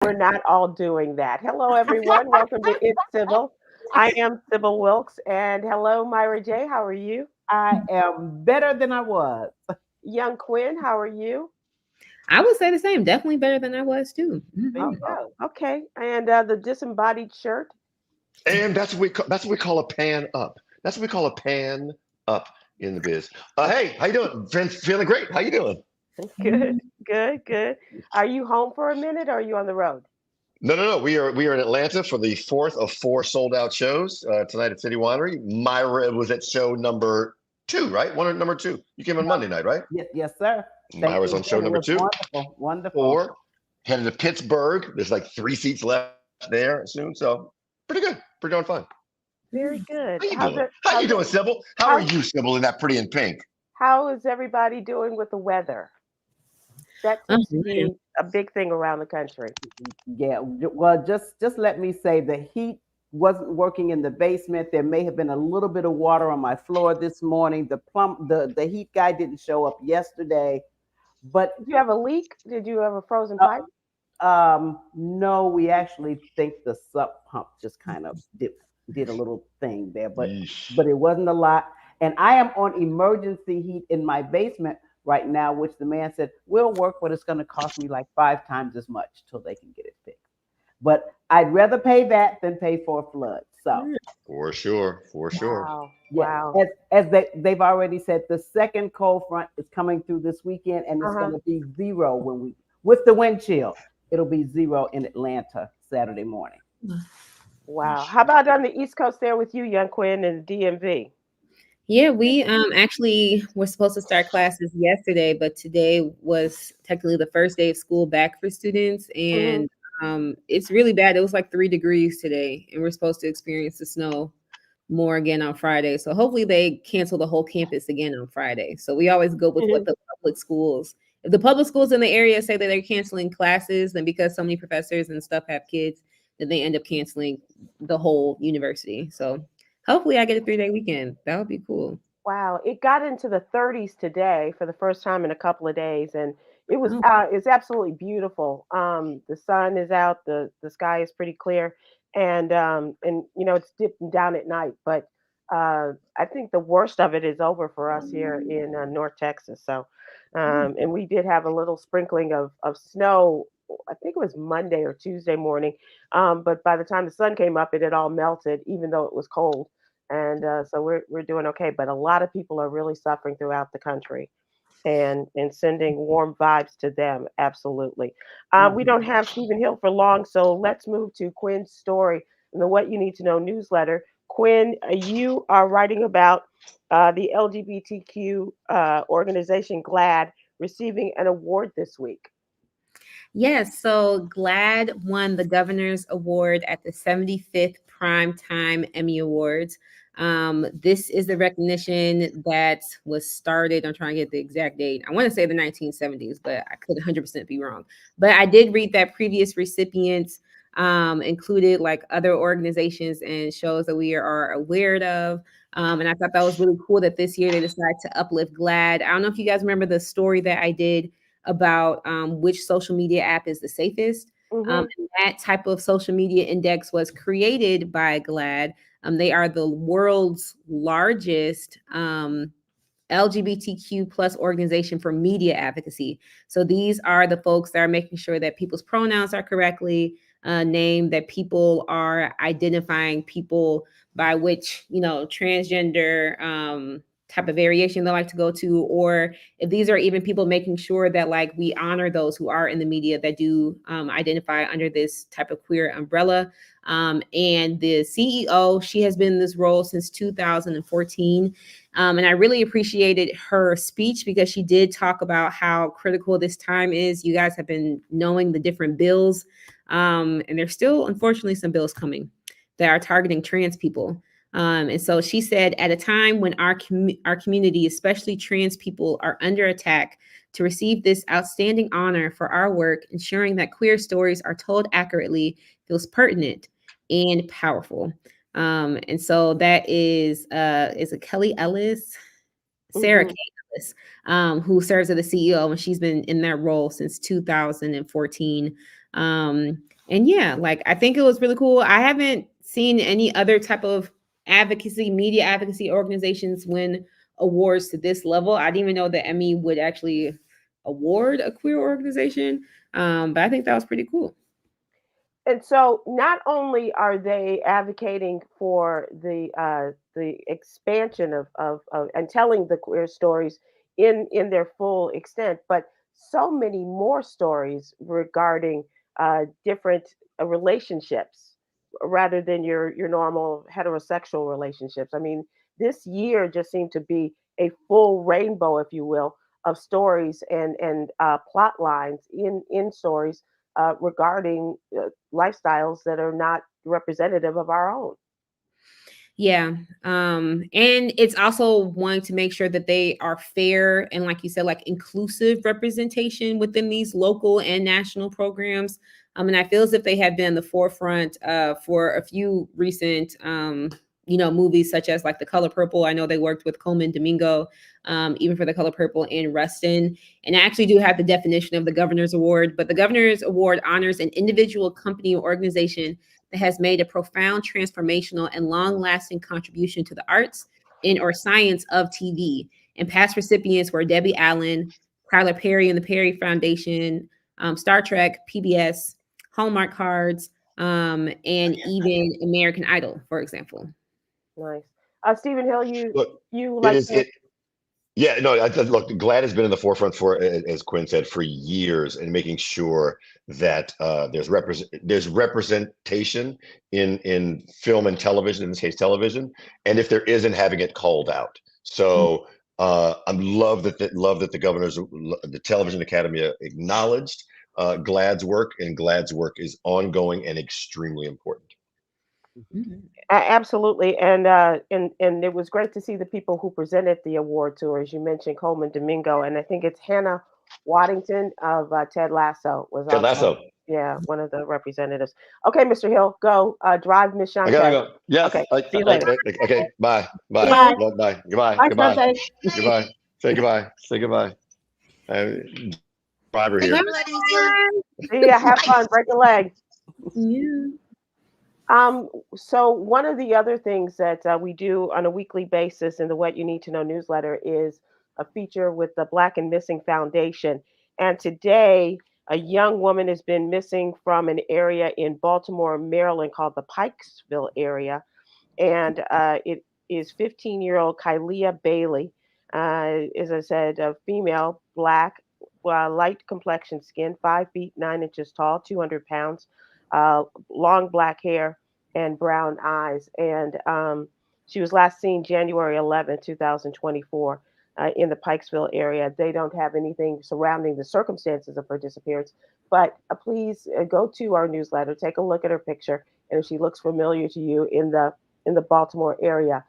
We're not all doing that. Hello, everyone. Welcome to It's Sybil. I am Sybil Wilkes, and hello, Myra J. How are you? I am better than I was. Young Quinn, how are you? I would say the same. Definitely better than I was too. There Oh, you go. okay. And the disembodied shirt. And that's what we call a pan up. That's what we call a pan up in the biz. Hey, how you doing? Feeling great. How you doing? Good, good, good. Are you home for a minute or are you on the road? No. We are in Atlanta for the fourth of four sold out shows tonight at City Winery. Myra was at show number two, right? Number two. You came on Monday night, right? Yes, sir. Thank Myra's you on show again. It number was two. wonderful, wonderful. Four. Headed to Pittsburgh. There's like 3 seats left there soon, so pretty good. Pretty darn fun. Very good. How you doing? How you doing, Sybil? How are you, Sybil, in that pretty in pink? How is everybody doing with the weather? That seems to be a big thing around the country. Yeah. Well, just let me say the heat wasn't working in the basement. There may have been a little bit of water on my floor this morning. The heat guy didn't show up yesterday. But did you have a leak? Did you have a frozen pipe? No, we actually think the sump pump just kind of did a little thing there, but it wasn't a lot. And I am on emergency heat in my basement right now, which the man said will work, but it's going to cost me like 5 times as much till they can get it fixed. But I'd rather pay that than pay for a flood. So for sure. Wow. Yeah. Wow. As they've already said, the second cold front is coming through this weekend, and it's going to be 0 with the wind chill. It'll be 0 in Atlanta Saturday morning. Wow. How about on the East Coast there with you, Young Quinn, and DMV? Yeah, we actually were supposed to start classes yesterday, but today was technically the first day of school back for students, and it's really bad. It was like 3 degrees today, and we're supposed to experience the snow more again on Friday. So hopefully they cancel the whole campus again on Friday. So we always go with what the public schools. If the public schools in the area say that they're canceling classes, then because so many professors and stuff have kids, then they end up canceling the whole university. So hopefully I get a 3-day weekend. That would be cool. Wow. It got into the 30s today for the first time in a couple of days. And it was it's absolutely beautiful. The sun is out, the sky is pretty clear. And you know, it's dipping down at night. But I think the worst of it is over for us here in North Texas. So and we did have a little sprinkling of snow. I think it was Monday or Tuesday morning. But by the time the sun came up, it had all melted, even though it was cold. And so we're doing okay. But a lot of people are really suffering throughout the country, and sending warm vibes to them. Absolutely. We don't have Stephen Hill for long, so let's move to Kwyn's story in the What You Need to Know newsletter. Kwyn, you are writing about the LGBTQ organization GLAAD receiving an award this week. Yes, so GLAAD won the Governor's Award at the 75th Primetime Emmy Awards. This is the recognition that was started. I'm trying to get the exact date. I want to say the 1970s, but I could 100% be wrong. But I did read that previous recipients included like other organizations and shows that we are aware of. And I thought that was really cool that this year they decided to uplift GLAAD. I don't know if you guys remember the story that I did about which social media app is the safest. And that type of social media index was created by GLAAD. They are the world's largest LGBTQ plus organization for media advocacy. So these are the folks that are making sure that people's pronouns are correctly named, that people are identifying people by which, you know, transgender type of variation they like to go to, or if these are even people making sure that like we honor those who are in the media that do identify under this type of queer umbrella. And the CEO, she has been in this role since 2014. And I really appreciated her speech because she did talk about how critical this time is. You guys have been knowing the different bills, and there's still, unfortunately, some bills coming that are targeting trans people. And so she said, at a time when our community, especially trans people, are under attack, to receive this outstanding honor for our work, ensuring that queer stories are told accurately, feels pertinent and powerful. And so that is it Kelly Ellis, Sarah K. Ellis, who serves as the CEO, and she's been in that role since 2014. And yeah, like I think it was really cool. I haven't seen any other type of media advocacy organizations win awards to this level. I didn't even know that Emmy would actually award a queer organization. But I think that was pretty cool. And so, not only are they advocating for the expansion of and telling the queer stories in their full extent, but so many more stories regarding different relationships rather than your normal heterosexual relationships. I mean, this year just seemed to be a full rainbow, if you will, of stories and plot lines in stories regarding lifestyles that are not representative of our own. Yeah. And it's also wanting to make sure that they are fair and, like you said, like inclusive representation within these local and national programs. And I feel as if they have been in the forefront for a few recent movies such as like The Color Purple. I know they worked with Coleman Domingo, even for The Color Purple in Rustin. And I actually do have the definition of the Governor's Award, but the Governor's Award honors an individual, company, or organization that has made a profound, transformational, and long-lasting contribution to the arts and or science of TV. And past recipients were Debbie Allen, Tyler Perry and the Perry Foundation, Star Trek, PBS, Hallmark Cards, and even American Idol, for example. Nice. Stephen Hill, you it like is, yeah, no, look, GLAAD has been in the forefront for, as Kwyn said, for years, and making sure that there's representation in film and television, in this case, television, and if there isn't, having it called out. So I love that the Television Academy acknowledged GLAAD's work, and GLAAD's work is ongoing and extremely important. Absolutely, and it was great to see the people who presented the award to her. As you mentioned, Coleman Domingo, and I think it's Hannah Waddington of Ted Lasso was Ted also, Lasso. yeah, one of the representatives. Okay, Mr. Hill, go drive Miss Shantae. I gotta go. Yes. Okay. See you later. Okay. Bye. Bye. Bye. Bye. Goodbye. Bye, Goodbye. Shantae. Goodbye. Say goodbye. Say goodbye. Driver here. See ya. Have fun. Break a leg. Yeah. So one of the other things that we do on a weekly basis in the What You Need to Know newsletter is a feature with the Black and Missing Foundation. And today, a young woman has been missing from an area in Baltimore, Maryland called the Pikesville area. And it is 15-year-old Kylia Bailey. As I said, a female, Black, light complexion skin, 5 feet 9 inches tall, 200 pounds. Long black hair and brown eyes. And she was last seen January 11, 2024, in the Pikesville area. They don't have anything surrounding the circumstances of her disappearance, but please go to our newsletter, take a look at her picture, and if she looks familiar to you in the Baltimore area,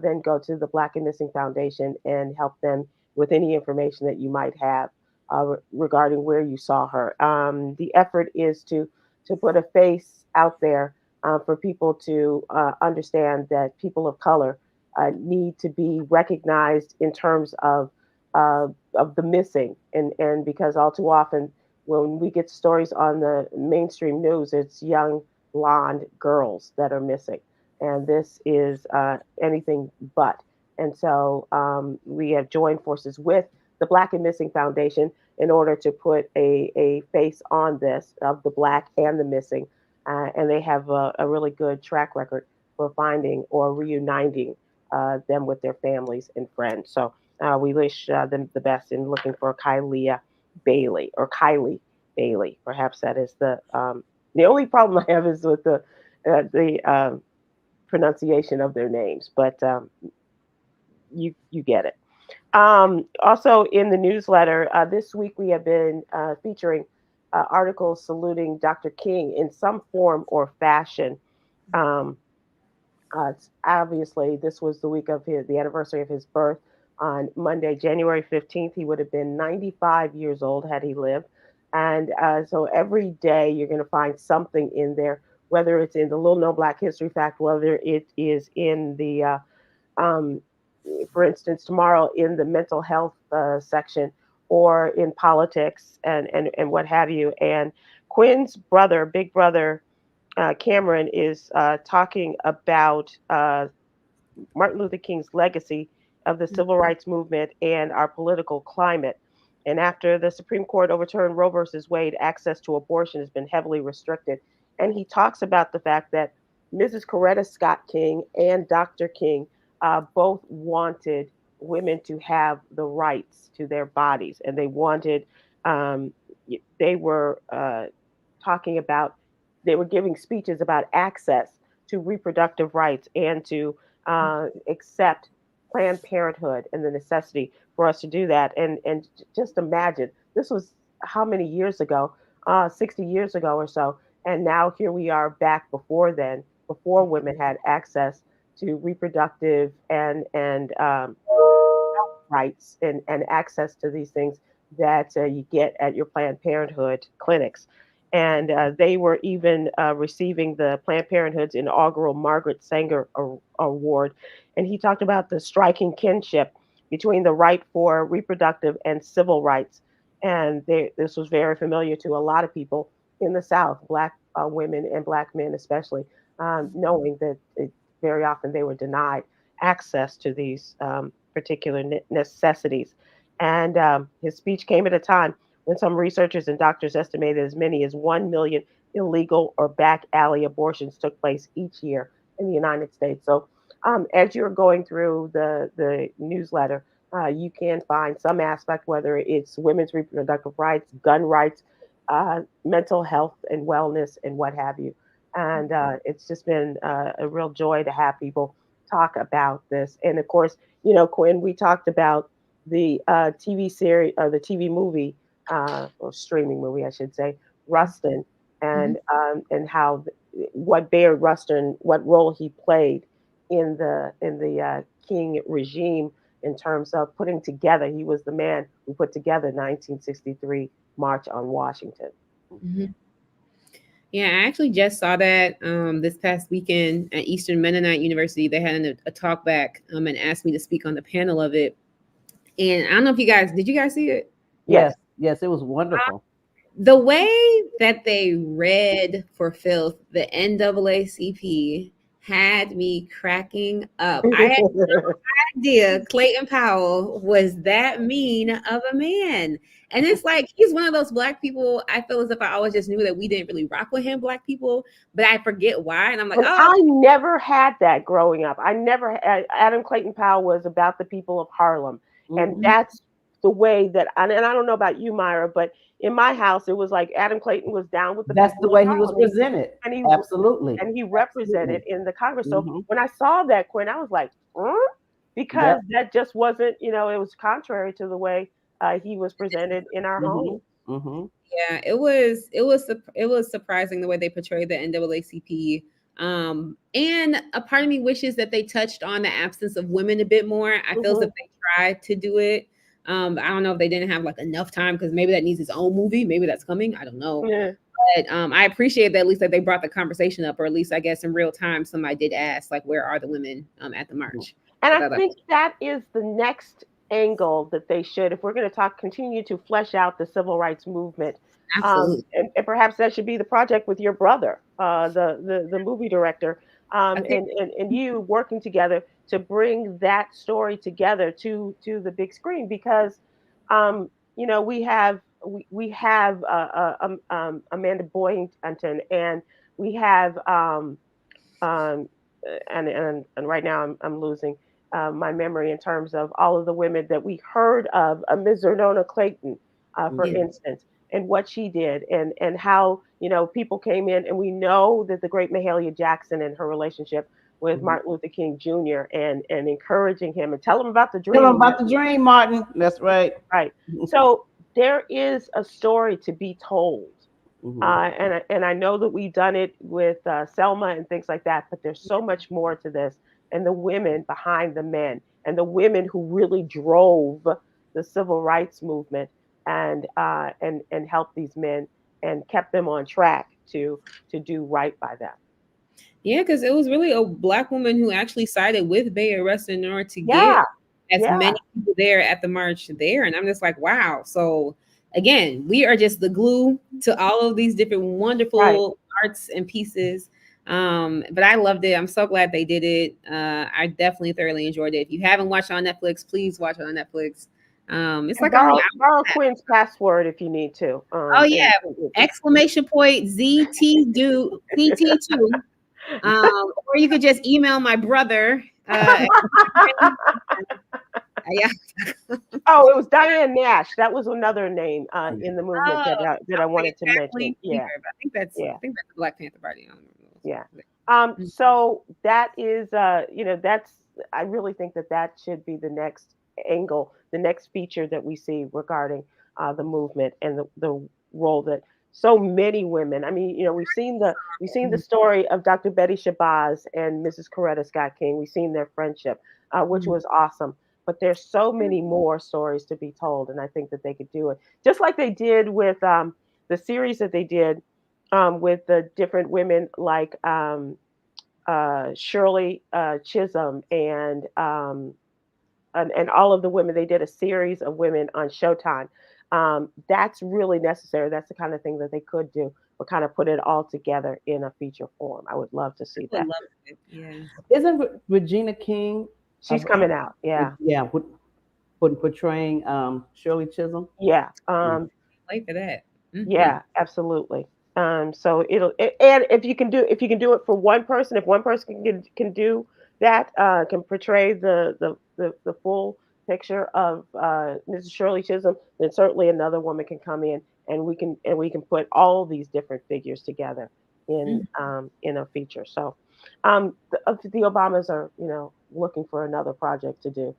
then go to the Black and Missing Foundation and help them with any information that you might have regarding where you saw her. The effort is to put a face out there for people to understand that people of color need to be recognized in terms of the missing, and because all too often when we get stories on the mainstream news, it's young blonde girls that are missing, and this is anything but. And so we have joined forces with the Black and Missing Foundation in order to put a face on this of the Black and the missing. And they have a really good track record for finding or reuniting them with their families and friends. So we wish them the best in looking for Kylia Bailey or Kylie Bailey. Perhaps that is the only problem I have is with the pronunciation of their names, but you get it. Also in the newsletter this week, we have been featuring articles saluting Dr. King in some form or fashion. Obviously, this was the week of the anniversary of his birth on Monday, January 15th. He would have been 95 years old had he lived. And so every day you're going to find something in there, whether it's in the Little Known Black History Fact, whether it is in the for instance, tomorrow in the mental health section, or in politics and what have you. And Kwyn's brother, big brother, Cameron, is talking about Martin Luther King's legacy of the civil rights movement and our political climate. And after the Supreme Court overturned Roe versus Wade, access to abortion has been heavily restricted. And he talks about the fact that Mrs. Coretta Scott King and Dr. King both wanted women to have the rights to their bodies, and they wanted, um, they were talking about, they were giving speeches about access to reproductive rights and to accept Planned Parenthood and the necessity for us to do that. And just imagine, this was how many years ago? 60 years ago or so. And now here we are back before then, before women had access to reproductive and rights and access to these things that you get at your Planned Parenthood clinics. And they were even receiving the Planned Parenthood's inaugural Margaret Sanger Award. And he talked about the striking kinship between the right for reproductive and civil rights. And this was very familiar to a lot of people in the South, Black women and Black men especially, knowing that very often they were denied access to these particular necessities. And his speech came at a time when some researchers and doctors estimated as many as 1 million illegal or back alley abortions took place each year in the United States. So as you're going through the newsletter, you can find some aspect, whether it's women's reproductive rights, gun rights, mental health and wellness, and what have you. And it's just been a real joy to have people talk about this. And of course, you know, Kwyn, we talked about the TV series or the TV movie or streaming movie, I should say, Rustin, and how what Bayard Rustin, what role he played in the King regime in terms of putting together. He was the man who put together 1963 March on Washington. Mm-hmm. Yeah, I actually just saw that this past weekend at Eastern Mennonite University. They had a talk back and asked me to speak on the panel of it. And I don't know if did you guys see it? Yes, it was wonderful. The way that they read for filth, the NAACP, had me cracking up. I had no idea Clayton Powell was that mean of a man. And it's like, he's one of those Black people, I feel as if I always just knew that we didn't really rock with him, Black people, but I forget why. And I'm like, I never had that growing up. Adam Clayton Powell was about the people of Harlem. And that's the way that, and I don't know about you, Myra, but in my house, it was like Adam Clayton was down with the That's people the way of he was Harlem. presented. And he Absolutely. And he represented in the Congress. So when I saw that, Kwyn, I was like, because that just wasn't, you know, it was contrary to the way he was presented in our home. Yeah, it was surprising the way they portrayed the NAACP. And a part of me wishes that they touched on the absence of women a bit more. I feel as if they tried to do it. I don't know if they didn't have like enough time, because maybe that needs its own movie. Maybe that's coming. I don't know. Yeah. But I appreciate that at least that they brought the conversation up, or at least I guess in real time somebody did ask, like, where are the women at the march? And I think that is the next angle that they should, if we're going to continue to flesh out the civil rights movement. And perhaps that should be the project with your brother, the movie director, and you working together to bring that story together to the big screen, because you know, we have Amanda Boyington, and we have and right now I'm losing my memory in terms of all of the women that we heard of, Ms. Zernona Clayton, for instance, and what she did, and how, you know, people came in, and we know that the great Mahalia Jackson and her relationship with Martin Luther King Jr. and encouraging him and tell him about the dream. Tell him about the dream, Martin. That's right. Right. So there is a story to be told. And I know that we've done it with Selma and things like that, but there's so much more to this, and the women behind the men, and the women who really drove the civil rights movement and helped these men and kept them on track to do right by them. Yeah, because it was really a Black woman who actually sided with Bayard Rustin in order to get as many people there at the march there. And I'm just like, wow. So again, we are just the glue to all of these different wonderful arts and pieces. But I loved it. I'm so glad they did it. I definitely thoroughly enjoyed it. If you haven't watched it on Netflix, please watch it on Netflix. It's like borrow Kwyn's password if you need to. Oh yeah, exclamation point ZT do CT2. Or you could just email my brother. Yeah. Oh, it was Diane Nash. That was another name in the movement that I wanted to mention. Yeah, I think that's the Black Panther Party. Yeah. So that is, I really think that should be the next angle, the next feature that we see regarding the movement and the role that so many women. I mean, we've seen the story of Dr. Betty Shabazz and Mrs. Coretta Scott King. We've seen their friendship, which was awesome. But there's so many more stories to be told, and I think that they could do it just like they did with the series that they did with the different women like Shirley Chisholm and all of the women. They did a series of women on Showtime. That's really necessary. That's the kind of thing that they could do, but kind of put it all together in a feature form. I would love to see that. Yeah. Isn't Regina King? She's coming out. Yeah. Yeah. Portraying Shirley Chisholm. Yeah. Wait for that. Mm-hmm. Yeah, absolutely. So and if you can do it for one person, if one person can do that, can portray the full picture of Mrs. Shirley Chisholm, then certainly another woman can come in and we can put all these different figures together in a feature. So the Obamas are looking for another project to do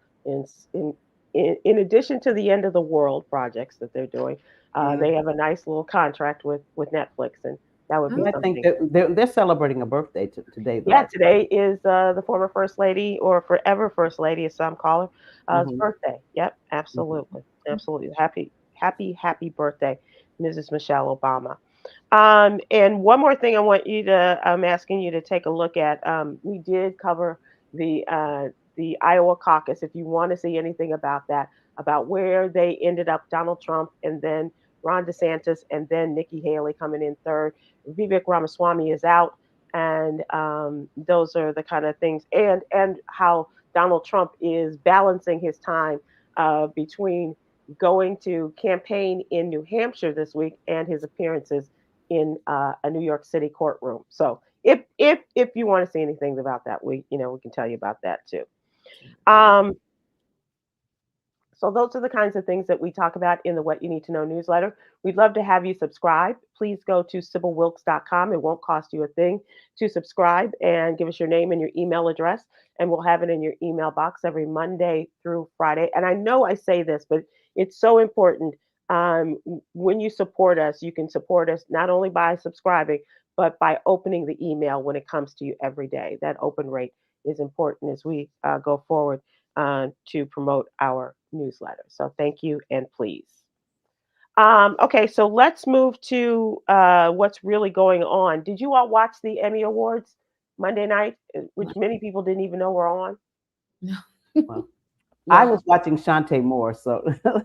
in addition to the end of the world projects that they're doing. They have a nice little contract with Netflix, and that would be something. I think they're celebrating a birthday today. Though. Yeah, today is the former First Lady, or forever First Lady, as some call her, birthday. Yep, absolutely, absolutely. Happy birthday, Mrs. Michelle Obama. And one more thing I'm asking you to take a look at. We did cover the Iowa caucus. If you want to see anything about that, about where they ended up, Donald Trump and then Ron DeSantis and then Nikki Haley coming in third. Vivek Ramaswamy is out, and those are the kind of things, and how Donald Trump is balancing his time between going to campaign in New Hampshire this week and his appearances in a New York City courtroom. So if you want to see anything about that, we can tell you about that too. So those are the kinds of things that we talk about in the What You Need to Know newsletter. We'd love to have you subscribe. Please go to SybilWilkes.com. It won't cost you a thing to subscribe, and give us your name and your email address, and we'll have it in your email box every Monday through Friday. And I know I say this, but it's so important. When you support us, you can support us not only by subscribing, but by opening the email when it comes to you every day. That open rate is important as we go forward to promote our newsletter. So thank you, and please. Okay, so let's move to what's really going on. Did you all watch the Emmy Awards Monday night, which many people didn't even know were on? No. Well, I was watching Shantae Moore, so.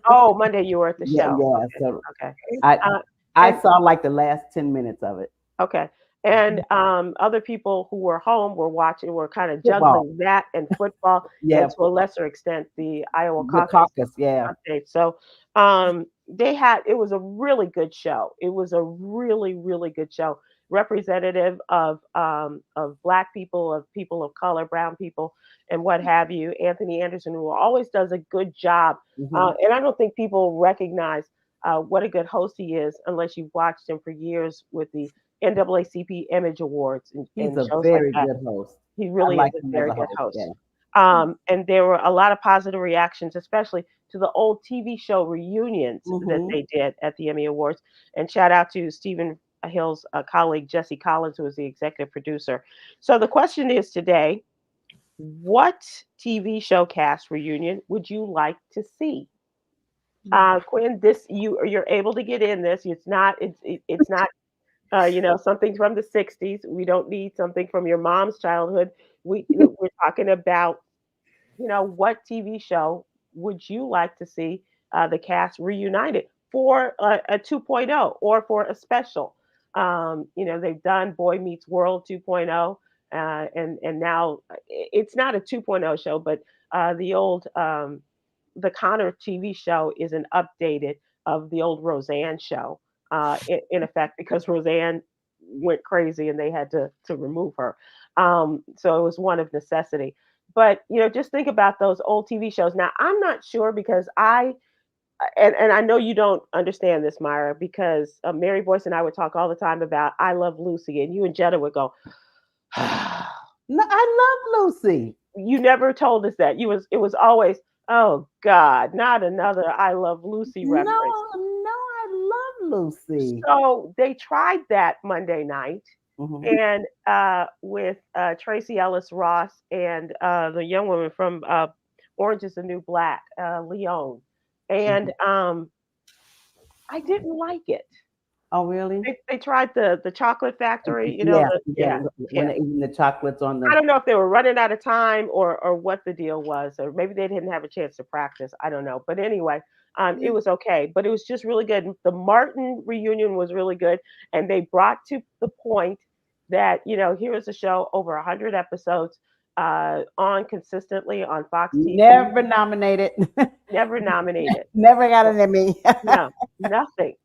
Oh, Monday you were at the show. Yeah. Okay. So I saw like the last 10 minutes of it. Okay. And other people who were home were kind of juggling that and football, and to a lesser extent the Iowa caucus. Yeah. So it was a really good show. It was a really, really good show, representative of Black people, of people of color, brown people, and what have you. Anthony Anderson, who always does a good job, and I don't think people recognize what a good host he is unless you've watched him for years with the NAACP Image Awards. He's a very good host. He really is a very good host. Yeah. And there were a lot of positive reactions, especially to the old TV show reunions that they did at the Emmy Awards. And shout out to Stephen Hill's colleague, Jesse Collins, who was the executive producer. So the question is today, what TV show cast reunion would you like to see? Kwyn, you're able to get in this. It's not something from the 60s. We don't need something from your mom's childhood. We're talking about, what TV show would you like to see the cast reunited? for a 2.0 or for a special. They've done Boy Meets World 2.0, and now it's not a 2.0 show, but the old the Connor TV show is an updated of the old Roseanne show, in effect, because Roseanne went crazy and they had to remove her. So it was one of necessity. But just think about those old TV shows. Now I'm not sure because and I know you don't understand this, Myra, because Mary Boyce and I would talk all the time about I Love Lucy, and you and Jenna would go, No, I love Lucy. You never told us that. It was always, oh God, not another I Love Lucy reference. No, I love Lucy. So they tried that Monday night, Mm-hmm. and with Tracy Ellis Ross and the young woman from Orange is the New Black, Leon, and I didn't like it. Oh, really? They tried the chocolate factory, Yeah. When they eating the chocolates on the. I don't know if they were running out of time or what the deal was, or maybe they didn't have a chance to practice. I don't know. But anyway, it was okay. But it was just really good. The Martin reunion was really good. And they brought to the point that, here is a show over 100 episodes on consistently on Fox TV. Never nominated. Never nominated. Never got an Emmy. No, nothing.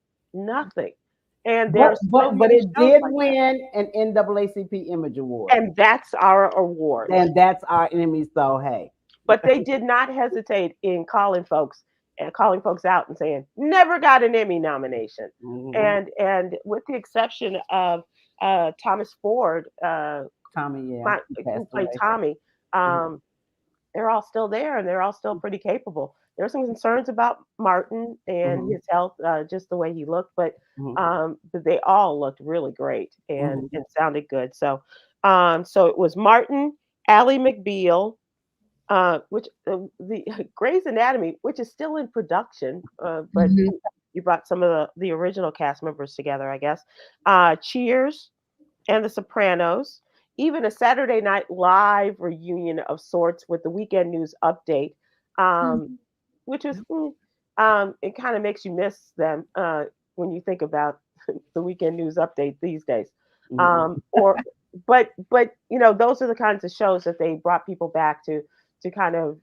And but it did win an NAACP Image Award, and that's our award, and that's our Emmy. So hey, but they did not hesitate in calling folks out and saying never got an Emmy nomination, and with the exception of Thomas Ford, Tommy, who played Tommy, they're all still there and they're all still pretty capable. There were some concerns about Martin and his health, just the way he looked, but they all looked really great and sounded good. So it was Martin, Ally McBeal, which the Grey's Anatomy, which is still in production, but you brought some of the original cast members together, I guess. Cheers and The Sopranos. Even a Saturday Night Live reunion of sorts with the Weekend News Update, which was it kind of makes you miss them when you think about the Weekend News Update these days. But those are the kinds of shows that they brought people back to kind of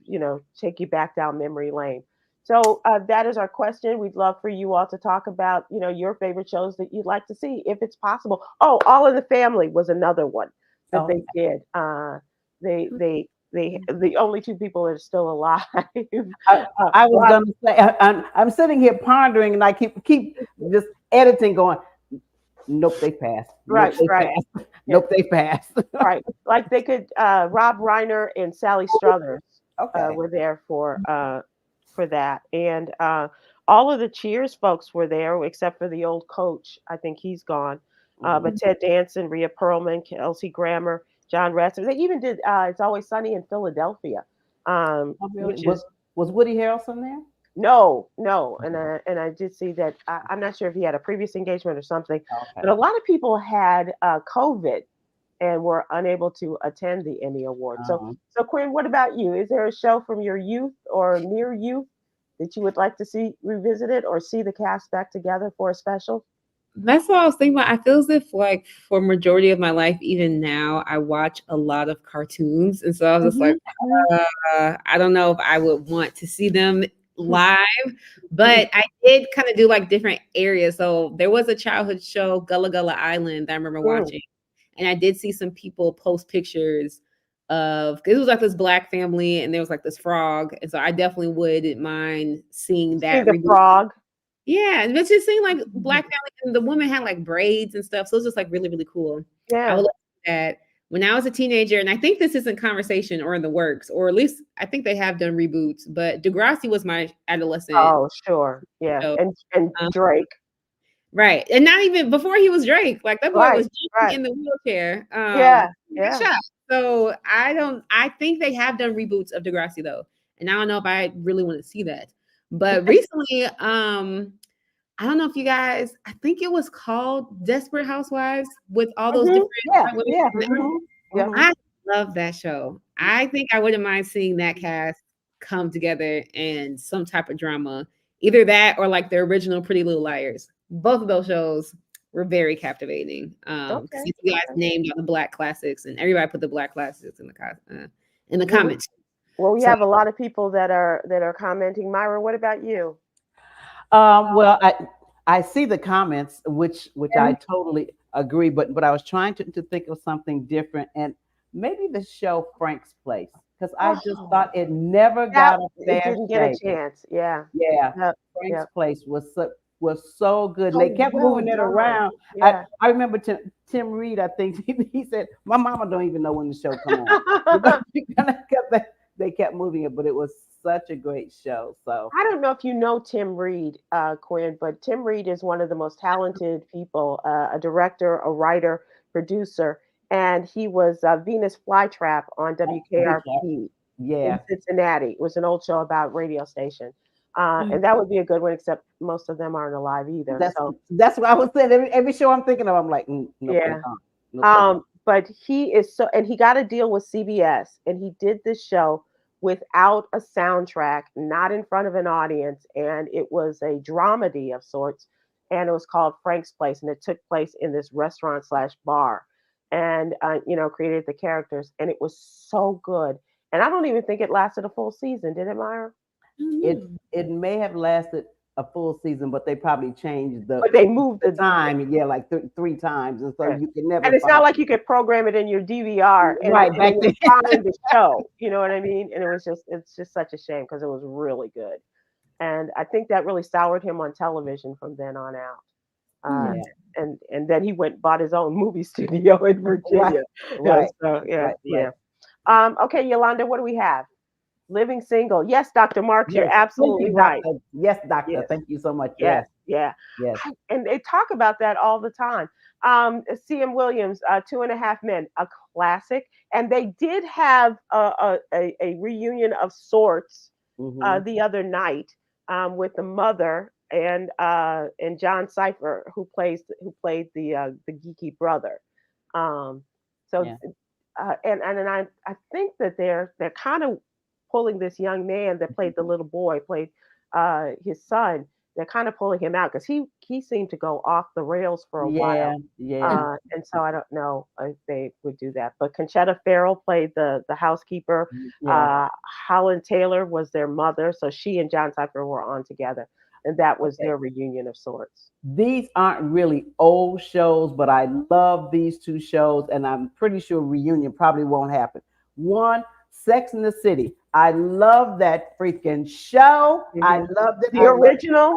take you back down memory lane. So that is our question. We'd love for you all to talk about your favorite shows that you'd like to see if it's possible. Oh, All in the Family was another one that they did. They the only two people that are still alive. I was going to say I'm sitting here pondering, and I keep just editing, going, nope, they passed. Right, nope, they passed. Nope, they passed. Right, like they could. Rob Reiner and Sally Struthers were there for that, and all of the Cheers folks were there except for the old coach. I think he's gone. But Ted Danson, Rhea Perlman, Kelsey Grammer, John Ratzer. They even did It's Always Sunny in Philadelphia. Which was Woody Harrelson there? No. And I did see that. I'm not sure if he had a previous engagement or something. But a lot of people had COVID and were unable to attend the Emmy Award. So Kwyn, what about you? Is there a show from your youth or near youth that you would like to see revisited or see the cast back together for a special? That's what I was thinking about. I feel as if, like, for majority of my life, even now, I watch a lot of cartoons, and so I was just like, I don't know if I would want to see them live, but I did kind of do like different areas. So there was a childhood show, Gullah Gullah Island, that I remember watching, and I did see some people post pictures of, because it was like this Black family, and there was like this frog, and so I definitely wouldn't mind seeing that. See the frog. Yeah, and it just seemed like Black family, and the woman had like braids and stuff, so it was just like really, really cool. Yeah, I would look at that when I was a teenager, and I think this isn't conversation or in the works, or at least I think they have done reboots. But Degrassi was my adolescent. Oh, sure, yeah, show. And Drake, right, and not even before he was Drake. Like that boy was in the wheelchair. Yeah. So I think they have done reboots of Degrassi though, and I don't know if I really want to see that. But recently, I don't know if you guys, I think it was called Desperate Housewives with all those different. I love that show. I think I wouldn't mind seeing that cast come together and some type of drama Either that or like the original Pretty Little Liars. Both of those shows were very captivating. Okay. You guys named all the Black classics, and everybody put the Black classics in the comments. Well, we have a lot of people that are commenting. Myra, what about you? Well, I see the comments, which I totally agree, but I was trying to think of something different, and maybe the show Frank's Place, because I just thought it never got a fair It didn't get a chance. Yeah. Frank's Place was so good. And they kept moving it around. Yeah. I remember Tim Reed, I think he said, "My mama don't even know when the show come on." They kept moving it, but it was such a great show. So I don't know if you know Tim Reed, Kwyn, but Tim Reed is one of the most talented people, a director, a writer, producer, and he was Venus Flytrap on WKRP in Cincinnati. It was an old show about radio station. And that would be a good one, except most of them aren't alive either. That's what I was saying. Every show I'm thinking of, I'm like, but he is and he got a deal with CBS, and he did this show without a soundtrack, not in front of an audience, and it was a dramedy of sorts, and it was called Frank's Place, and it took place in this restaurant/bar, and created the characters, and it was so good. And I don't even think it lasted a full season, did it, Myra? It may have lasted a full season, but they probably changed but they moved the time, like three times, and so you can never. And it's not like you could program it in your DVR and back then find the show. You know what I mean? And it's just such a shame because it was really good, and I think that really soured him on television from then on out. And then he went and bought his own movie studio in Virginia. Right. Okay, Yolanda, what do we have? Living Single. Yes, Dr. Mark, you're absolutely right. Yes, doctor. Yes. Thank you so much. Yes. And they talk about that all the time. C.M. Williams, 2.5 Men, a classic. And they did have a reunion of sorts the other night with the mother and John Cypher, who played the geeky brother. And I think that they're kind of pulling this young man that played the little boy, played his son. They're kind of pulling him out because he seemed to go off the rails for a while. And so I don't know if they would do that. But Conchetta Ferrell played the housekeeper. Holland Taylor was their mother. So she and John Cypher were on together. And that was their reunion of sorts. These aren't really old shows, but I love these two shows. And I'm pretty sure reunion probably won't happen. One, Sex in the City. I love that freaking show. I love it. The original?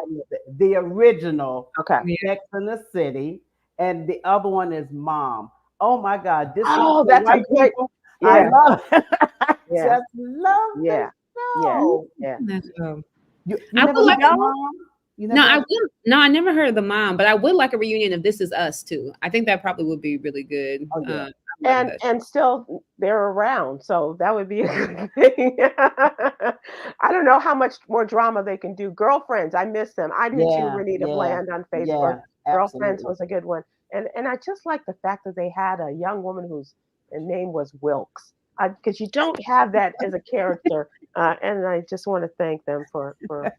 The original. Okay. Sex in the City. And the other one is Mom. Oh my God. That's a great. I love it. I just love it. You never like Mom? I never heard of the Mom, but I would like a reunion of This Is Us too. I think that probably would be really good. And still they're around, so that would be a good thing. I don't know how much more drama they can do. Girlfriends, I miss them. I do too, Renita Bland on Facebook. Girlfriends was a good one. And I just like the fact that they had a young woman whose name was Wilkes. Because you don't have that as a character. And I just want to thank them for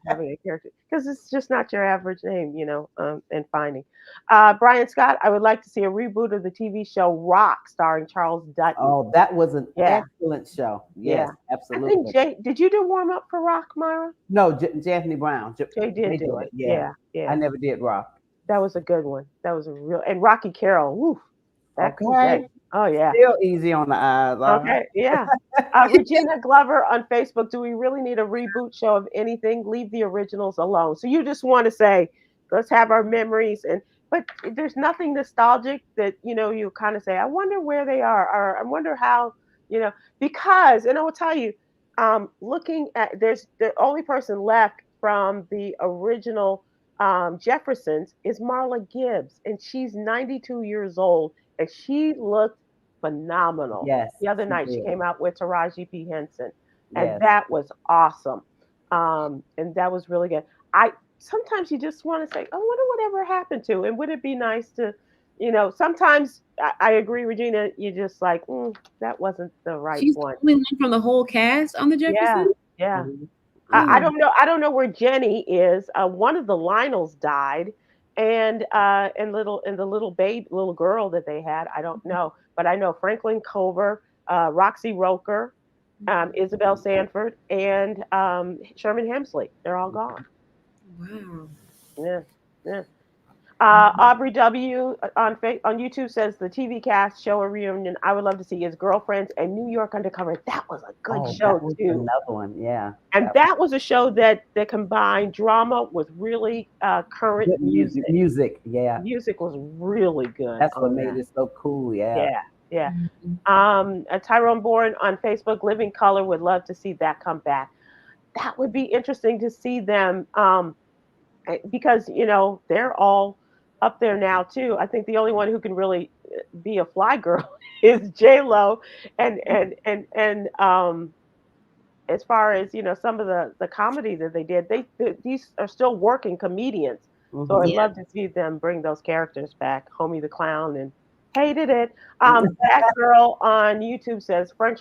having a character. Because it's just not your average name, and finding. Brian Scott, I would like to see a reboot of the TV show Rock starring Charles Dutton. Oh, that was an excellent show. Yes, absolutely. I think did you do warm up for Rock, Myra? No, Anthony Brown. Jay did do it. Yeah. I never did Rock. That was a good one. That was a real, and Rocky Carroll. Woo, Oh yeah. Still easy on the eyes. Okay, yeah. Regina Glover on Facebook. Do we really need a reboot show of anything? Leave the originals alone. So you just want to say, let's have our memories, but there's nothing nostalgic that you kind of say, I wonder where they are, or I wonder how, because, and I will tell you, looking at there's the only person left from the original Jeffersons is Marla Gibbs, and she's 92 years old, and she looked phenomenal. Yes. The other night she came out with Taraji P. Henson, and that was awesome. And that was really good. Sometimes you just want to say, I wonder whatever happened to, and would it be nice to, sometimes I agree, Regina, you just like, that wasn't the right one. She's from the whole cast on the Jeffersons? Yeah. I don't know. I don't know where Jenny is. One of the Lionels died, and the little girl that they had. I don't know, but I know Franklin Cover, Roxy Roker, Isabel Sanford, and Sherman Hemsley. They're all gone. Wow. Yeah, yeah. Aubrey W on YouTube says the TV cast show a reunion. I would love to see his girlfriends and New York Undercover. That was a good show that was too. another one, yeah. And that was a show that combined drama with really current Good music. Music, yeah. Music was really good. That's what made it so cool, yeah. Yeah. Tyrone Bourne on Facebook, Living Color, would love to see that come back. That would be interesting to see them because they're all up there now too. I think the only one who can really be a fly girl is J-Lo, and as far as some of the comedy that they did, these are still working comedians. So I'd love to see them bring those characters back. Homie the Clown and Hated It. That girl on YouTube says Fresh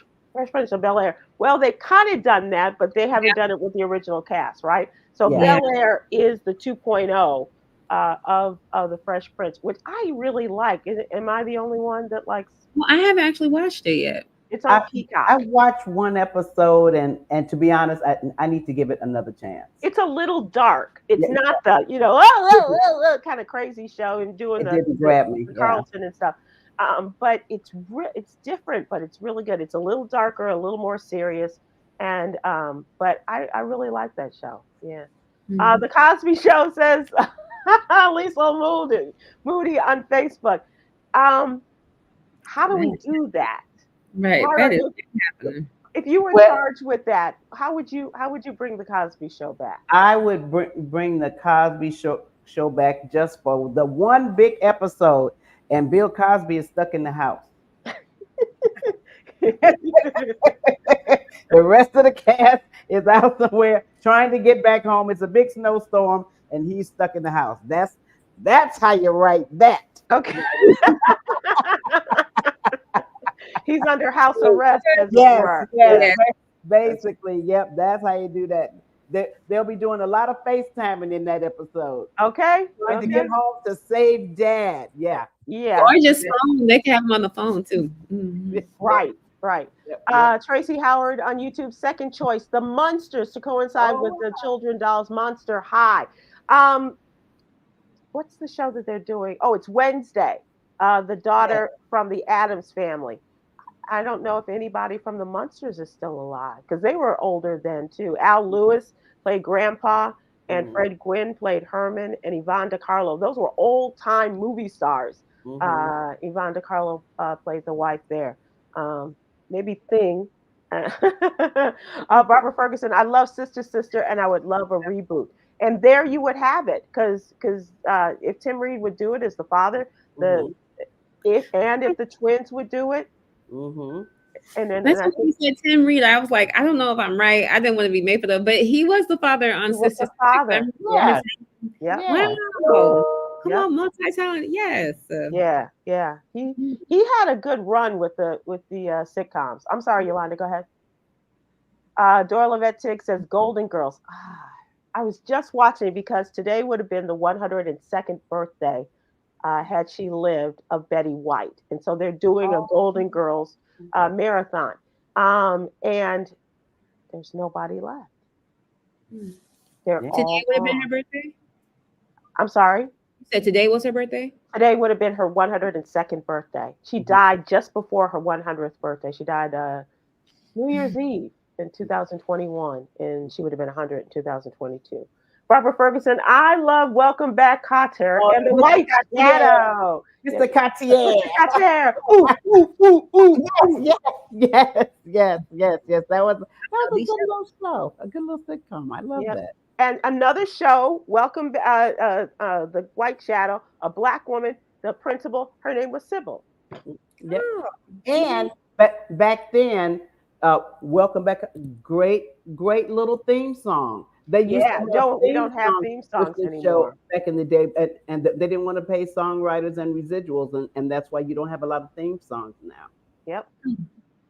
Prince of Bel-Air. Well, they kind of done that, but they haven't done it with the original cast, right? So Bel-Air is the 2.0 of the Fresh Prince, which I really like. Am I the only one that likes? Well, I haven't actually watched it yet. It's on Peacock. I watched one episode, and to be honest, I need to give it another chance. It's a little dark. It's not the kind of crazy show and doing the Carlton and stuff. But it's different, but it's really good. It's a little darker, a little more serious, and but I really like that show. Yeah. The Cosby Show says Lisa Moody on Facebook. How do we do that? Right. That is happening. If you were charged with that, how would you bring the Cosby Show back? I would bring the Cosby show back just for the one big episode, and Bill Cosby is stuck in the house. The rest of the cast is out somewhere trying to get back home. It's a big snowstorm, and he's stuck in the house. That's how you write that. Okay. He's under house arrest. Yes. Basically, yep. That's how you do that. They'll be doing a lot of FaceTiming in that episode. Okay. Trying to get home to save Dad. Yeah. Or just phone. They can have him on the phone too. Mm-hmm. Right. Yep. Tracy Howard on YouTube, second choice, The Munsters, to coincide with the Children Dolls Monster High. What's the show that they're doing? Oh, it's Wednesday. The daughter from the Addams Family. I don't know if anybody from the Munsters is still alive because they were older then too. Al Lewis played Grandpa, and Fred Gwynn played Herman, and Yvonne DiCarlo. Those were old-time movie stars. Yvonne DiCarlo played the wife there. Maybe Thing. Barbara Ferguson, I love Sister, and I would love a reboot. And there you would have it, because if Tim Reed would do it as the father, if the twins would do it. And then that's what you said, Tim Reed. I was like, I don't know if I'm right. I didn't want to be made for that, but he was the father on Sister. Father. Yeah. Wow. Come on, multi-talented. Yes. Yeah. He had a good run with the sitcoms. I'm sorry, Yolanda. Go ahead. Dora Levettig says Golden Girls. I was just watching it because today would have been the 102nd birthday, had she lived, of Betty White, and so they're doing a Golden Girls marathon. And there's nobody left. Today would have been her birthday? I'm sorry? You said today was her birthday? Today would have been her 102nd birthday. She died just before her 100th birthday. She died New Year's Eve in 2021, and she would have been 100 in 2022. Barbara Ferguson, I love Welcome Back Carter and the White Shadow. Mr. Cartier. Cartier. Ooh. Yes. That was a good little show, a good little sitcom. I love that. And another show, Welcome, the White Shadow, a Black woman, the principal. Her name was Sybil. Yep. And back then, Welcome Back, great little theme song. We don't have theme songs anymore. Back in the day, and they didn't want to pay songwriters and residuals, and that's why you don't have a lot of theme songs now. Yep.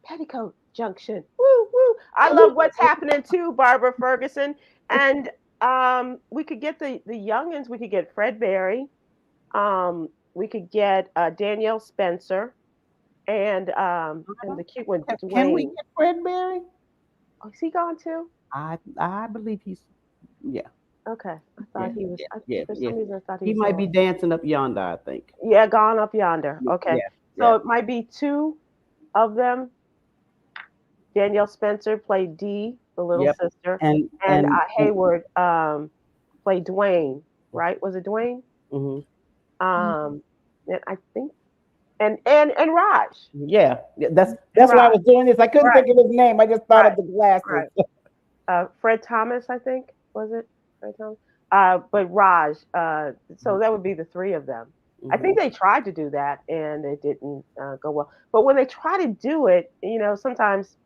Petticoat. Junction. Woo woo. I love what's happening too, Barbara Ferguson. And we could get the youngins. We could get Fred Berry. We could get Danielle Spencer, and the cute one, Can we Dwayne. get Fred Berry? Oh, is he gone too? I believe he's Okay, I thought he was. For some reason, I thought he He was might be gone. dancing up yonder, I think. Yeah, gone up yonder. Okay, so yeah. it might be two of them. Danielle Spencer played Dee, the little Yep. sister, And Hayward played Dwayne. Right? Was it Dwayne? mhm. And I think and Raj. Yeah, that's why I was doing this. I couldn't think of his name. I just thought of the glasses. Right. Fred Thomas, I think, was it Fred Thomas? But Raj. So that would be the three of them. I think they tried to do that and it didn't go well. But when they try to do it, sometimes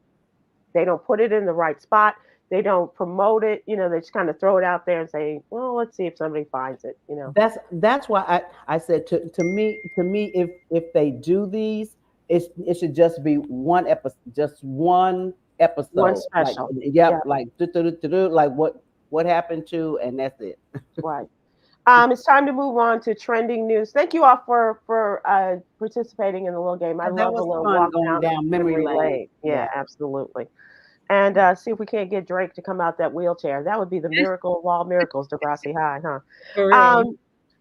they don't put it in the right spot. They don't promote it. They just kind of throw it out there and say, "Well, let's see if somebody finds it." That's why I said to me if they do these, it should just be one episode, one special. Like what happened to, and that's it. Right. It's time to move on to trending news. Thank you all for participating in the little game. I love the little walk down memory lane. Yeah, absolutely. And see if we can't get Drake to come out that wheelchair. That would be the miracle of all miracles, Degrassi High, huh?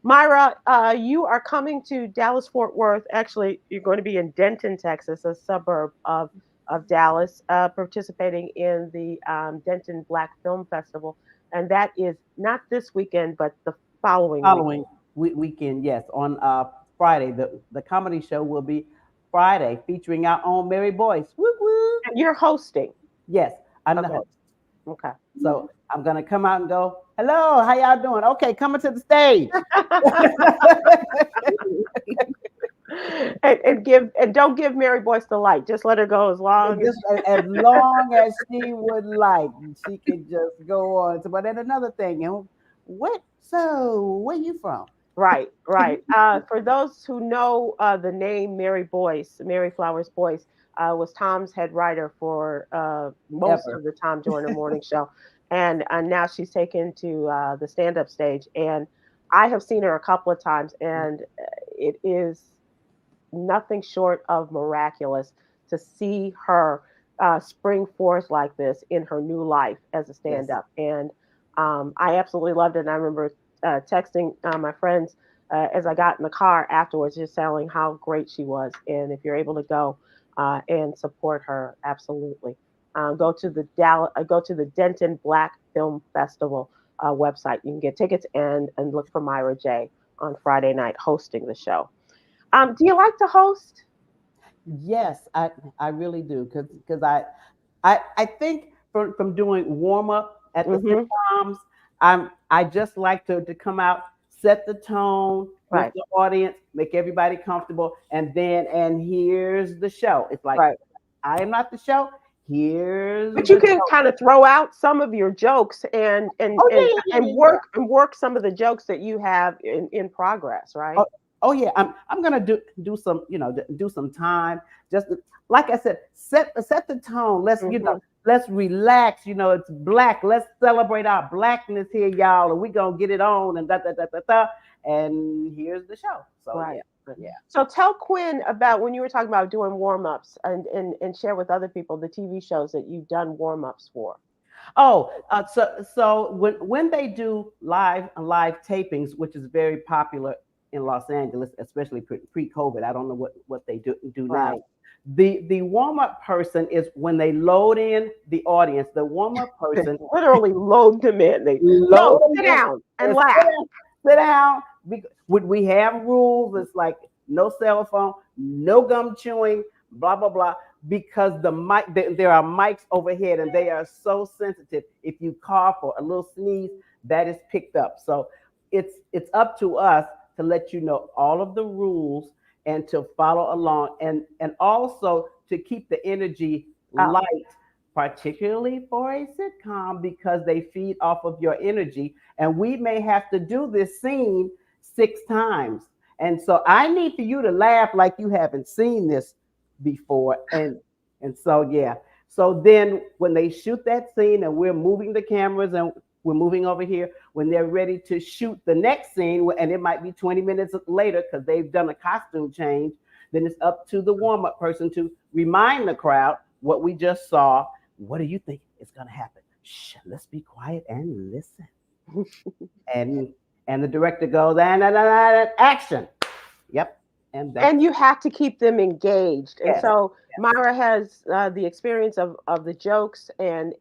Myra, you are coming to Dallas-Fort Worth. Actually, you're going to be in Denton, Texas, a suburb of Dallas, participating in the Denton Black Film Festival. And that is not this weekend, but the following weekend. Yes, on Friday. The comedy show will be Friday, featuring our own Mary Boyce. Woo woo. And you're hosting. Yes, I'm the host. Okay. So I'm gonna come out and go, hello, how y'all doing? Okay, coming to the stage. and don't give Mary Boyce the light. Just let her go as long as she would like. She can just go on. But then another thing, where you from? Right. For those who know the name Mary Boyce, Mary Flowers Boyce, was Tom's head writer for most of the time during the morning show. And now she's taken to the stand-up stage. And I have seen her a couple of times, and it is nothing short of miraculous to see her spring forth like this in her new life as a stand-up. And I absolutely loved it. And I remember texting my friends as I got in the car afterwards, just telling how great she was. And if you're able to go and support her, absolutely. Go to the Denton Black Film Festival website. You can get tickets and look for Myra J on Friday night hosting the show. Do you like to host? Yes, I really do, because I think from doing warm up at the sitcoms, I just like to come out, set the tone with the audience, make everybody comfortable, and here's the show. It's like I am not the show. But you can kind of throw out some of your jokes and work some of the jokes that you have in progress, right? Oh yeah, I'm gonna do some, do some time. Just like I said, set the tone. Let's relax. It's Black. Let's celebrate our Blackness here, y'all, and we gonna get it on and and here's the show. So yeah. So tell Kwyn about when you were talking about doing warm-ups and share with other people the TV shows that you've done warm-ups for. Oh, so when they do live tapings, which is very popular in Los Angeles, especially pre-COVID. I don't know what they do now. The warm-up person is when they load in the audience. The warm-up person literally load them in. They sit down and laugh. Sit down. We have rules. It's like no cell phone, no gum chewing, blah blah blah. Because there are mics overhead and they are so sensitive. If you cough or a little sneeze, that is picked up. So it's up to us to let you know all of the rules and to follow along and also to keep the energy light, particularly for a sitcom, because they feed off of your energy. And we may have to do this scene 6 times. And so I need for you to laugh like you haven't seen this before. And so, yeah, So then when they shoot that scene and we're moving the cameras and we're moving over here, when they're ready to shoot the next scene, and it might be 20 minutes later because they've done a costume change, then it's up to the warm-up person to remind the crowd what we just saw. What do you think is going to happen? Shh, let's be quiet and listen. and the director goes, and action. Yep. And you have to keep them engaged. And Yes. so Myra has the experience of the jokes and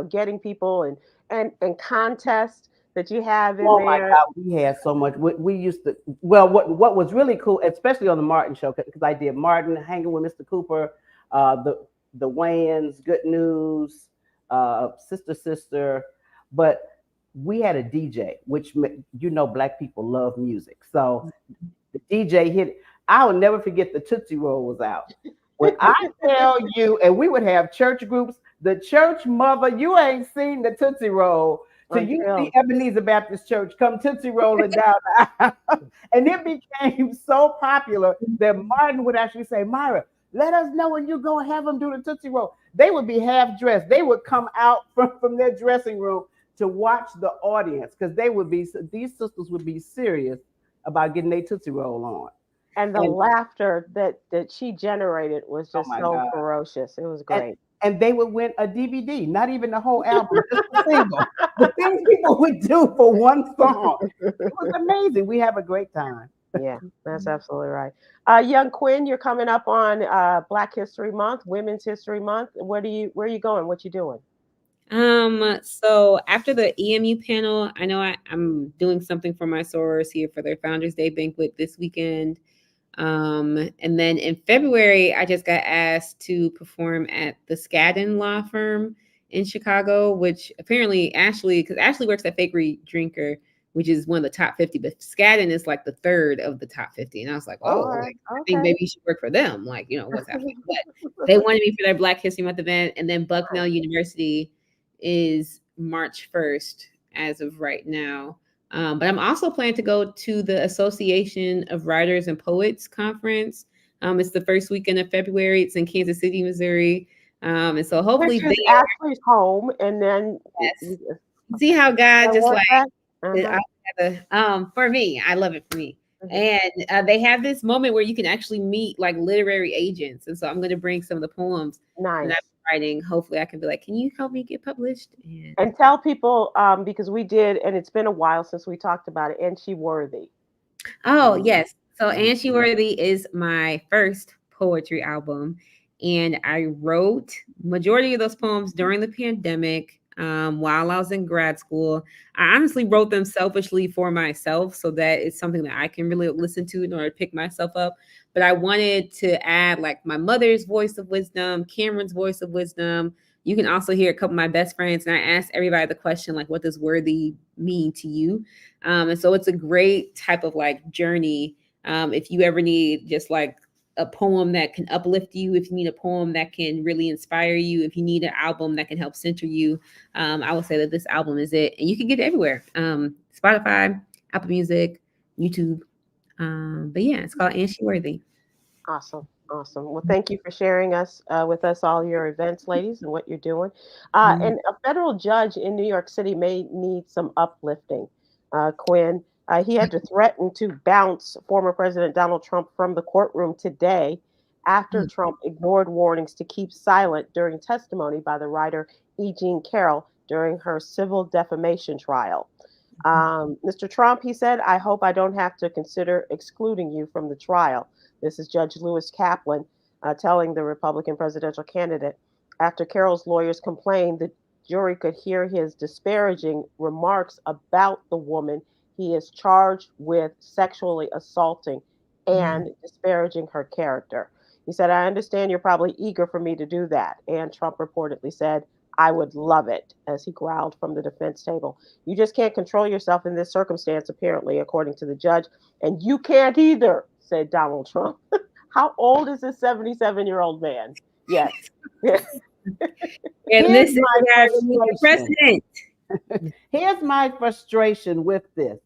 getting people and contests that you have in there. Oh my God, we had so much. We used to. Well, what was really cool, especially on the Martin show, because I did Martin, Hanging with Mr. Cooper, the Wayans, Good News, Sister, but we had a DJ, which Black people love music, so the DJ hit it. I will never forget the Tootsie Roll was out. When I tell you, and we would have church groups, the church mother, you ain't seen the Tootsie Roll. So you see Ebenezer Baptist Church come Tootsie rolling down the aisle. And it became so popular that Martin would actually say, Myra, let us know when you go and have them do the Tootsie Roll. They would be half dressed. They would come out from their dressing room to watch the audience because these sisters would be serious about getting their Tootsie Roll on. And the laughter that she generated was just so ferocious. It was great. And they would win a DVD, not even the whole album, just a single. The things people would do for one song. It was amazing. We have a great time. Yeah, that's absolutely right. Young Kwyn, you're coming up on Black History Month, Women's History Month. Where are you going? What you doing? So after the EMU panel, I know I'm doing something for my sorors here for their Founders Day banquet this weekend. And then in February, I just got asked to perform at the Skadden law firm in Chicago, which apparently because Ashley works at Fakery Drinker, which is one of the top 50, but Skadden is like the third of the top 50. And I was like, I think maybe you should work for them. Like, what's happening? But they wanted me for their Black History Month event. And then Bucknell University is March 1st as of right now. But I'm also planning to go to the Association of Writers and Poets conference. It's the first weekend of February. It's in Kansas City, Missouri. And so hopefully Ashley's home, and then see how God just for me, I love it for me. Mm-hmm. And they have this moment where you can actually meet like literary agents. And so I'm going to bring some of the poems that I'm writing. Hopefully I can be like, can you help me get published? And tell people, because we did, and it's been a while since we talked about it, And She Worthy. Oh, yes. So And She Worthy is my first poetry album. And I wrote majority of those poems during the pandemic while I was in grad school. I honestly wrote them selfishly for myself so that it's something that I can really listen to in order to pick myself up. But I wanted to add like my mother's voice of wisdom, Cameron's voice of wisdom. You can also hear a couple of my best friends. And I asked everybody the question, like, what does worthy mean to you? And so it's a great type of like journey. If you ever need just like a poem that can uplift you, if you need a poem that can really inspire you, if you need an album that can help center you, I would say that this album is it. And you can get it everywhere. Spotify, Apple Music, YouTube. But yeah, it's called And She Worthy. Awesome. Well, thank you for sharing with us all your events, ladies, and what you're doing. And a federal judge in New York City may need some uplifting. Kwyn, he had to threaten to bounce former President Donald Trump from the courtroom today after Trump ignored warnings to keep silent during testimony by the writer E. Jean Carroll during her civil defamation trial. Mr. Trump, he said, I hope I don't have to consider excluding you from the trial. This is Judge Lewis Kaplan telling the Republican presidential candidate after Carroll's lawyers complained the jury could hear his disparaging remarks about the woman he is charged with sexually assaulting and disparaging her character. He said, I understand you're probably eager for me to do that. And Trump reportedly said, I would love it, as he growled from the defense table. You just can't control yourself in this circumstance, apparently, according to the judge. And you can't either, said Donald Trump. How old is this 77-year-old man? Yes. And this is our president. Here's my frustration with this.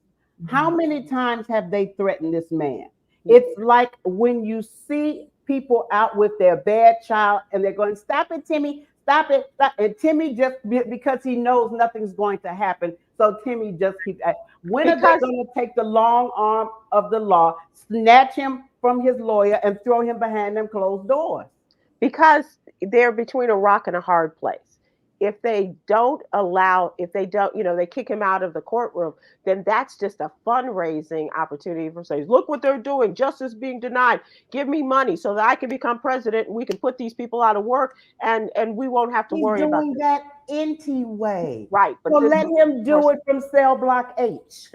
How many times have they threatened this man? It's like when you see people out with their bad child, and they're going, "Stop it, Timmy, stop it, stop." And Timmy just because he knows nothing's going to happen, so Timmy just keeps. When are they going to take the long arm of the law, snatch him from his lawyer, and throw him behind them closed doors? Because they're between a rock and a hard place. If they don't, they kick him out of the courtroom, then that's just a fundraising opportunity for saying, look what they're doing, justice being denied. Give me money so that I can become president and we can put these people out of work and we won't have to worry about doing that anyway. Right. But so let him do it from cell block H.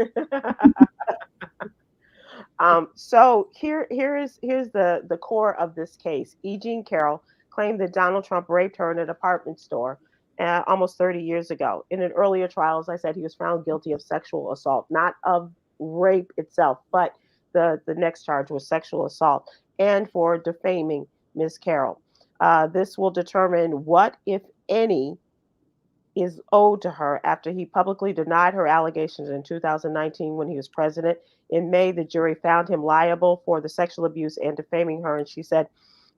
So here's the core of this case. E. Jean Carroll claimed that Donald Trump raped her in a department store almost 30 years ago. In an earlier trial, as I said, he was found guilty of sexual assault, not of rape itself, but the next charge was sexual assault and for defaming Ms. Carroll. This will determine what, if any, is owed to her after he publicly denied her allegations in 2019 when he was president. In May, the jury found him liable for the sexual abuse and defaming her. And she said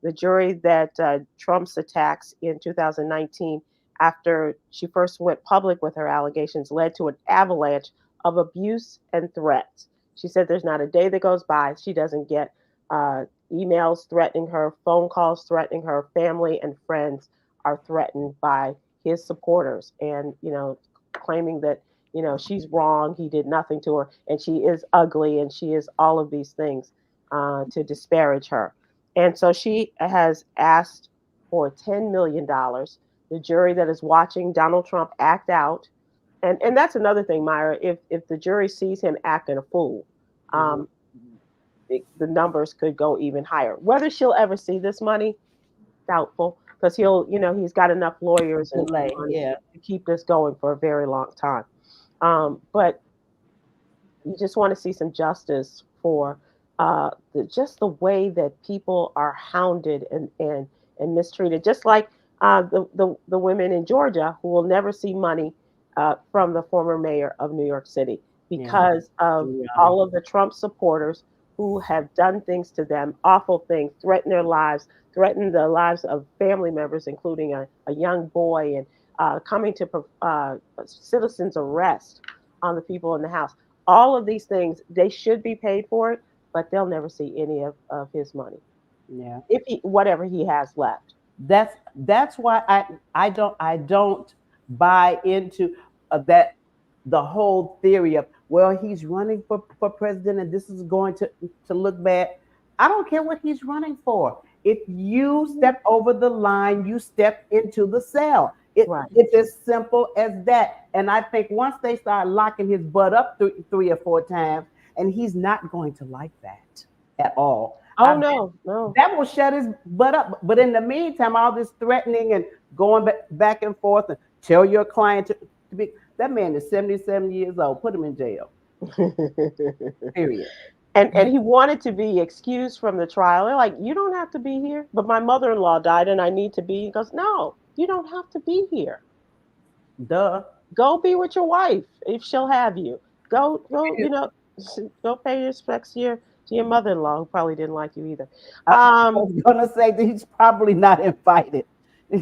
the jury that Trump's attacks in 2019, after she first went public with her allegations, led to an avalanche of abuse and threats. She said there's not a day that goes by she doesn't get emails threatening her, phone calls threatening her, family and friends are threatened by his supporters and, claiming that, she's wrong, he did nothing to her, and she is ugly, and she is all of these things to disparage her. And so she has asked for $10 million. The jury that is watching Donald Trump act out, and that's another thing, Myra, if the jury sees him acting a fool, the numbers could go even higher. Whether she'll ever see this money, doubtful, because he's got enough lawyers and to keep this going for a very long time. But you just want to see some justice for just the way that people are hounded and mistreated, just like the women in Georgia who will never see money from the former mayor of New York City because of all of the Trump supporters who have done things to them, awful things, threatened their lives, threatened the lives of family members, including a young boy, and coming to citizens' arrest on the people in the house. All of these things, they should be paid for it, but they'll never see any of his money. Yeah. Whatever he has left. That's why I don't buy into that, the whole theory of, well, he's running for president and this is going to look bad. I don't care what he's running for. If you step over the line, you step into the cell. It's as simple as that. And I think once they start locking his butt up 3 or 4 times, and he's not going to like that at all. Oh, no. That will shut his butt up. But in the meantime, all this threatening and going back and forth and tell your client to be, that man is 77 years old. Put him in jail. Period. And he wanted to be excused from the trial. They're like, you don't have to be here. But my mother-in-law died and I need to be. He goes, no, you don't have to be here. Duh. Go be with your wife if she'll have you. Go, go pay your respects to your mother-in-law, who probably didn't like you either. I was gonna say that he's probably not invited.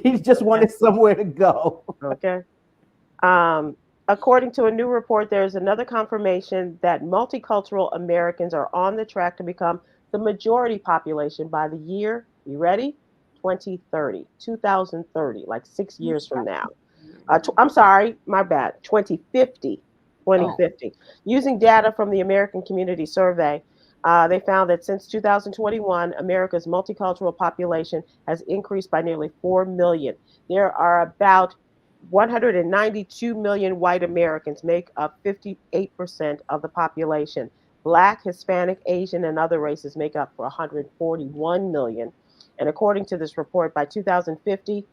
He's just wanted somewhere to go. Okay. According to a new report, there is another confirmation that multicultural Americans are on the track to become the majority population by the year, you ready? 2030, like 6 years from now. I'm sorry, my bad, 2050. Using data from the American Community Survey, they found that since 2021, America's multicultural population has increased by nearly 4 million. There are about 192 million white Americans, make up 58% of the population. Black, Hispanic, Asian, and other races make up for 141 million. And according to this report, by 2050,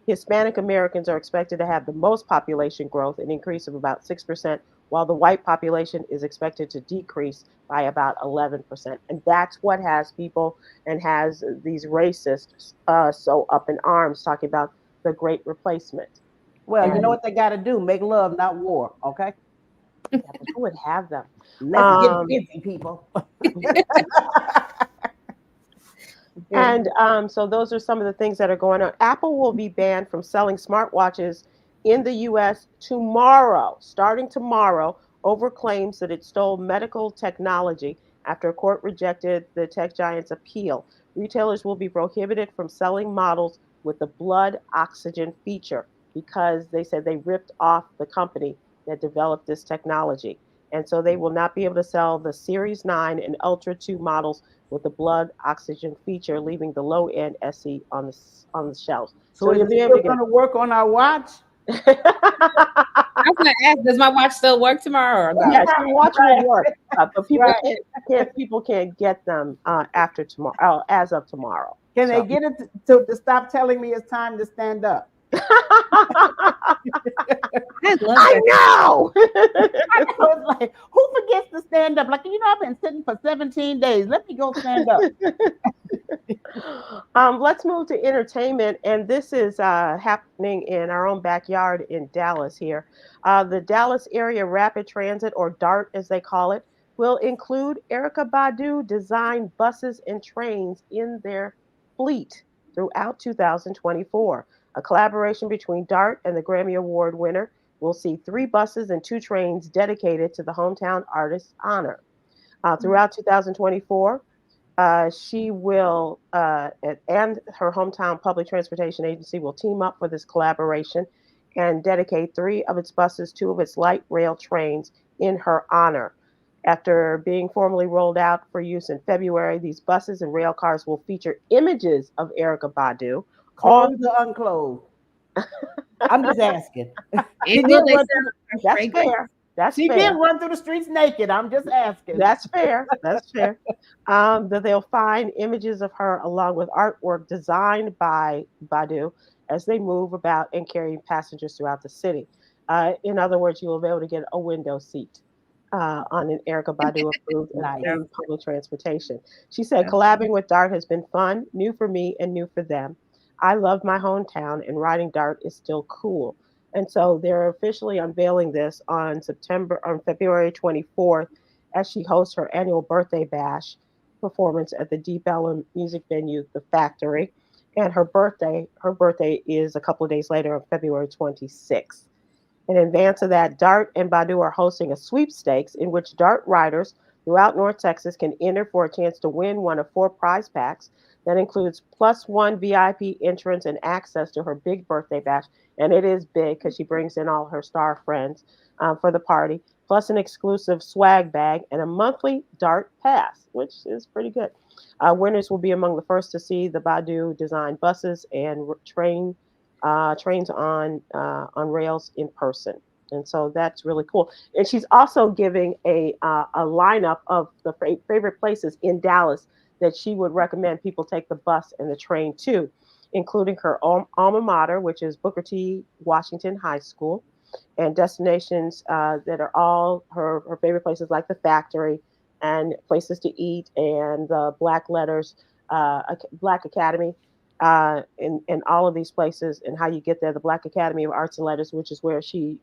Hispanic Americans are expected to have the most population growth, an increase of about 6%, while the white population is expected to decrease by about 11%. And that's what has people and has these racists so up in arms, talking about the great replacement. Well, you know what they got to do? Make love, not war, okay? Yeah, but who would have them? Let's get busy, people. And so those are some of the things that are going on. Apple will be banned from selling smartwatches in the US tomorrow, starting tomorrow, over claims that it stole medical technology after a court rejected the tech giant's appeal. Retailers will be prohibited from selling models with the blood oxygen feature because they said they ripped off the company that developed this technology. And so they will not be able to sell the Series 9 and Ultra 2 models with the blood oxygen feature, leaving the low end SE on the shelves. So is you'll it be able still to going to work on our watch? I was going to ask, does my watch still work tomorrow or no? Yes, your watch will work, but people Right. can't get them after tomorrow, as of tomorrow. Can they get it to stop telling me it's time to stand up? I know. I was like, who forgets to stand up? Like, I've been sitting for 17 days. Let me go stand up. Let's move to entertainment, and this is happening in our own backyard in Dallas here. The Dallas Area Rapid Transit, or DART as they call it, will include Erykah Badu designed buses and trains in their fleet throughout 2024. A collaboration between DART and the Grammy Award winner will see 3 buses and 2 trains dedicated to the hometown artist's honor. Throughout 2024, she will, and her hometown public transportation agency will team up for this collaboration and dedicate 3 of its buses, 2 of its light rail trains in her honor. After being formally rolled out for use in February, these buses and rail cars will feature images of Erykah Badu. Clothed or unclothed? I'm just asking. That's fair. She did run through the streets naked. I'm just asking. That's fair. That's fair. That they'll find images of her along with artwork designed by Badu as they move about and carry passengers throughout the city. In other words, you will be able to get a window seat on an Erykah Badu approved public transportation. She said, collabing with DART has been fun, new for me and new for them. I love my hometown and riding DART is still cool. And so they're officially unveiling this on February 24th as she hosts her annual birthday bash performance at the Deep Ellum music venue, The Factory. And her birthday is a couple of days later on February 26th. In advance of that, DART and Badu are hosting a sweepstakes in which DART riders throughout North Texas can enter for a chance to win one of 4 prize packs that includes +1 VIP entrance and access to her big birthday bash. And it is big because she brings in all her star friends for the party, plus an exclusive swag bag and a monthly DART pass, which is pretty good. Winners will be among the first to see the Badu designed buses and trains on rails in person. And so that's really cool. And she's also giving a lineup of the favorite places in Dallas that she would recommend people take the bus and the train to, including her alma mater, which is Booker T. Washington High School, and destinations that are all her favorite places like the Factory and places to eat and the Black Letters, Black Academy, and all of these places and how you get there. The Black Academy of Arts and Letters, which is where she,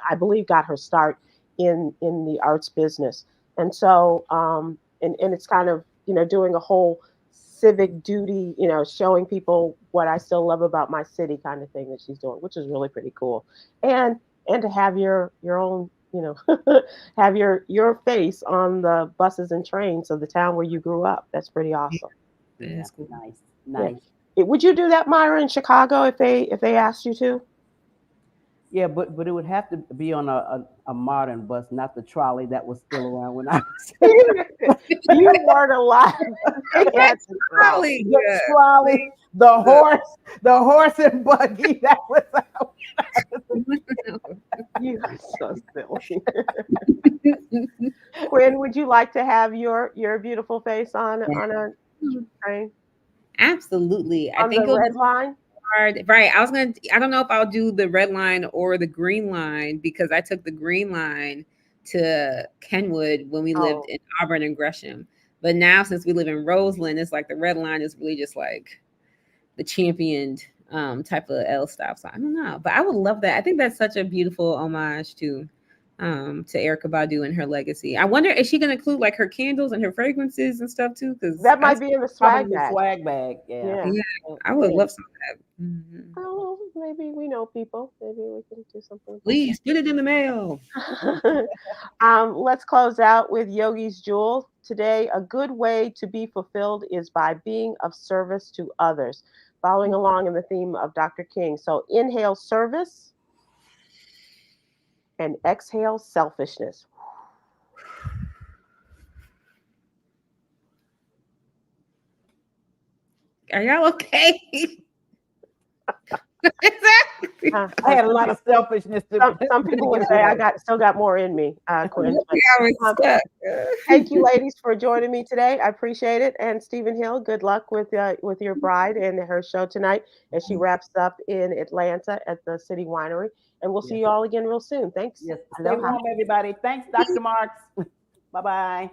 I believe, got her start in the arts business. And so, and it's kind of, doing a whole civic duty, showing people what I still love about my city kind of thing that she's doing, which is really pretty cool. And to have your own, have your face on the buses and trains of the town where you grew up. That's pretty awesome. That's cool. Nice. Yeah. Would you do that, Myra, in Chicago if they asked you to? Yeah, but it would have to be on a modern bus, not the trolley that was still around when I was. You weren't alive. The trolley, the horse and buggy that was out. You are so silly. Kwyn, would you like to have your beautiful face on a train? Absolutely. On the red line? Right. I don't know if I'll do the red line or the green line because I took the green line to Kenwood when we lived in Auburn and Gresham. But now since we live in Roseland, it's like the red line is really just like the championed type of L stop. So I don't know. But I would love that. I think that's such a beautiful homage to to Erykah Badu and her legacy. I wonder, is she going to include like her candles and her fragrances and stuff too? Because that might be in the swag probably the bag. swag bag. Yeah. I would love some of that. Mm-hmm. Oh, maybe we know people. Maybe we can do something. Please put it in the mail. Let's close out with Yogi's Jewel today. A good way to be fulfilled is by being of service to others, following along in the theme of Dr. King. So inhale service and exhale selfishness. Are y'all okay? Exactly. I had a lot of selfishness. Some people would say I still got more in me, Kwyn. Thank you, ladies, for joining me today. I appreciate it. And Stephen Hill, good luck with your bride and her show tonight as she wraps up in Atlanta at the City Winery. And we'll see you all again real soon. Thanks. Yes. Stay warm, everybody. Thanks, Dr. Marks. Bye-bye.